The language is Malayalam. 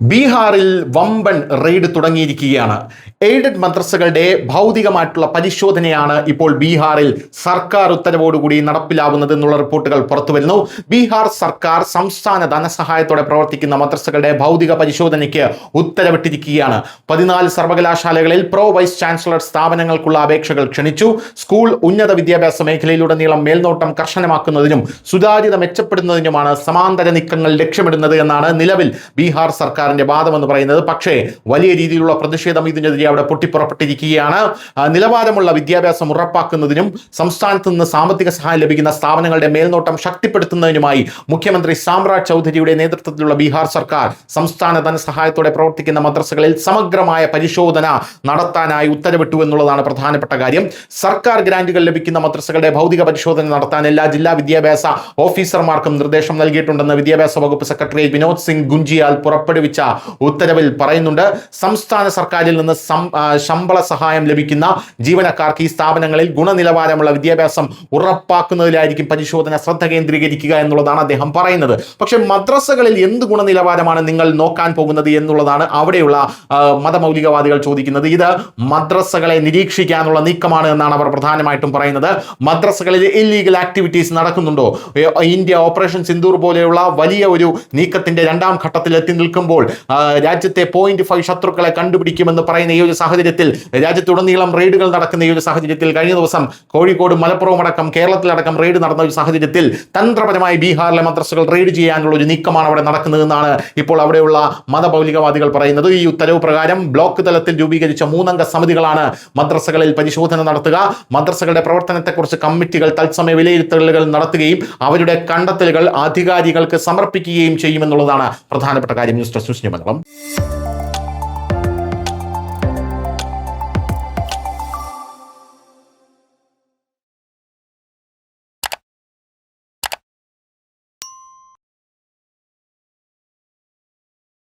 ബീഹാറിൽ വമ്പൻ റെയ്ഡ് തുടങ്ങിയിരിക്കുകയാണ്. എയ്ഡഡ് മദ്രസകളുടെ ഭൗതികമായിട്ടുള്ള പരിശോധനയാണ് ഇപ്പോൾ ബീഹാറിൽ സർക്കാർ ഉത്തരവോടുകൂടി നടപ്പിലാവുന്നത് എന്നുള്ള റിപ്പോർട്ടുകൾ പുറത്തുവരുന്നു. ബീഹാർ സർക്കാർ സംസ്ഥാന ധനസഹായത്തോടെ പ്രവർത്തിക്കുന്ന മദ്രസകളുടെ ഭൗതിക പരിശോധനയ്ക്ക് ഉത്തരവിട്ടിരിക്കുകയാണ്. 14 സർവകലാശാലകളിൽ പ്രോ വൈസ് ചാൻസലർ സ്ഥാപനങ്ങൾക്കുള്ള അപേക്ഷകൾ ക്ഷണിച്ചു. സ്കൂൾ ഉന്നത വിദ്യാഭ്യാസ മേഖലയിലുടനീളം മേൽനോട്ടം കർശനമാക്കുന്നതിനും സുതാര്യത മെച്ചപ്പെടുന്നതിനുമാണ് സമാന്തര നീക്കങ്ങൾ ലക്ഷ്യമിടുന്നത് എന്നാണ് നിലവിൽ ബീഹാർ സർക്കാർ വാദം എന്ന് പറയുന്നത്. പക്ഷേ വലിയ രീതിയിലുള്ള പ്രതിഷേധം ഇതിനെതിരെ അവിടെ പൊട്ടിപ്പുറപ്പെട്ടിരിക്കുകയാണ്. നിലവാരമുള്ള വിദ്യാഭ്യാസം ഉറപ്പാക്കുന്നതിനും സംസ്ഥാനത്ത് നിന്ന് സാമ്പത്തിക സഹായം ലഭിക്കുന്ന സ്ഥാപനങ്ങളുടെ മേൽനോട്ടം ശക്തിപ്പെടുത്തുന്നതിനുമായി മുഖ്യമന്ത്രി സാമ്രാജ് ചൗധരിയുടെ നേതൃത്വത്തിലുള്ള ബീഹാർ സർക്കാർ സംസ്ഥാന ധനസഹായത്തോടെ പ്രവർത്തിക്കുന്ന മദ്രസകളിൽ സമഗ്രമായ പരിശോധന നടത്താനായി ഉത്തരവിട്ടു എന്നുള്ളതാണ് പ്രധാനപ്പെട്ട കാര്യം. സർക്കാർ ഗ്രാന്റുകൾ ലഭിക്കുന്ന മദ്രസകളുടെ ഭൗതിക പരിശോധന നടത്താൻ എല്ലാ ജില്ലാ വിദ്യാഭ്യാസ ഓഫീസർമാർക്കും നിർദ്ദേശം നൽകിയിട്ടുണ്ടെന്ന് വിദ്യാഭ്യാസ വകുപ്പ് സെക്രട്ടറി വിനോദ് സിംഗ് ഗുഞ്ചിയാൽ പുറപ്പെടുവിച്ച ഉത്തരവിൽ പറയുന്നുണ്ട്. സംസ്ഥാന സർക്കാരിൽ നിന്ന് ശമ്പള സഹായം ലഭിക്കുന്ന ജീവനക്കാർക്ക് ഈ സ്ഥാപനങ്ങളിൽ ഗുണനിലവാരമുള്ള വിദ്യാഭ്യാസം ഉറപ്പാക്കുന്നതിലായിരിക്കും പരിശോധന ശ്രദ്ധ കേന്ദ്രീകരിക്കുക എന്നുള്ളതാണ് അദ്ദേഹം പറയുന്നത്. പക്ഷേ മദ്രസകളിൽ എന്ത് ഗുണനിലവാരമാണ് നിങ്ങൾ നോക്കാൻ പോകുന്നത് എന്നുള്ളതാണ് അവിടെയുള്ള മതമൗലികവാദികൾ ചോദിക്കുന്നത്. ഇത് മദ്രസകളെ നിരീക്ഷിക്കാനുള്ള നീക്കമാണ് എന്നാണ് അവർ പ്രധാനമായിട്ടും പറയുന്നത്. മദ്രസകളിൽ ഇല്ലീഗൽ ആക്ടിവിറ്റീസ് നടക്കുന്നുണ്ടോ? ഇന്ത്യ ഓപ്പറേഷൻ സിന്ദൂർ പോലെയുള്ള വലിയ ഒരു നീക്കത്തിന്റെ രണ്ടാം ഘട്ടത്തിൽ എത്തി നിൽക്കുമ്പോൾ രാജ്യത്തെ 0.5 ശത്രുക്കളെ കണ്ടുപിടിക്കുമെന്ന് പറയുന്ന ഈ ഒരു സാഹചര്യത്തിൽ രാജ്യത്തുടനീളം റെയ്ഡുകൾ നടക്കുന്ന ഈ ഒരു സാഹചര്യത്തിൽ കഴിഞ്ഞ ദിവസം കോഴിക്കോട്, മലപ്പുറം അടക്കം കേരളത്തിലടക്കം റെയ്ഡ് നടന്ന ഒരു സാഹചര്യത്തിൽ തന്ത്രപരമായി ബീഹാറിലെ മദ്രസകൾ റെയ്ഡ് ചെയ്യാനുള്ള ഒരു നീക്കമാണ് അവിടെ നടക്കുന്നതെന്നാണ് ഇപ്പോൾ അവിടെയുള്ള മതമൗലികവാദികൾ പറയുന്നത്. ഈ ഉത്തരവ് പ്രകാരം ബ്ലോക്ക് തലത്തിൽ രൂപീകരിച്ച 3 അംഗ സമിതികളാണ് മദ്രസകളിൽ പരിശോധന നടത്തുക. മദ്രസകളുടെ പ്രവർത്തനത്തെക്കുറിച്ച് കമ്മിറ്റികൾ തത്സമയ വിലയിരുത്തലുകൾ നടത്തുകയും അവരുടെ കണ്ടെത്തലുകൾ അധികാരികൾക്ക് സമർപ്പിക്കുകയും ചെയ്യുമെന്നുള്ളതാണ് പ്രധാനപ്പെട്ട കാര്യം. News desk news Malayalam.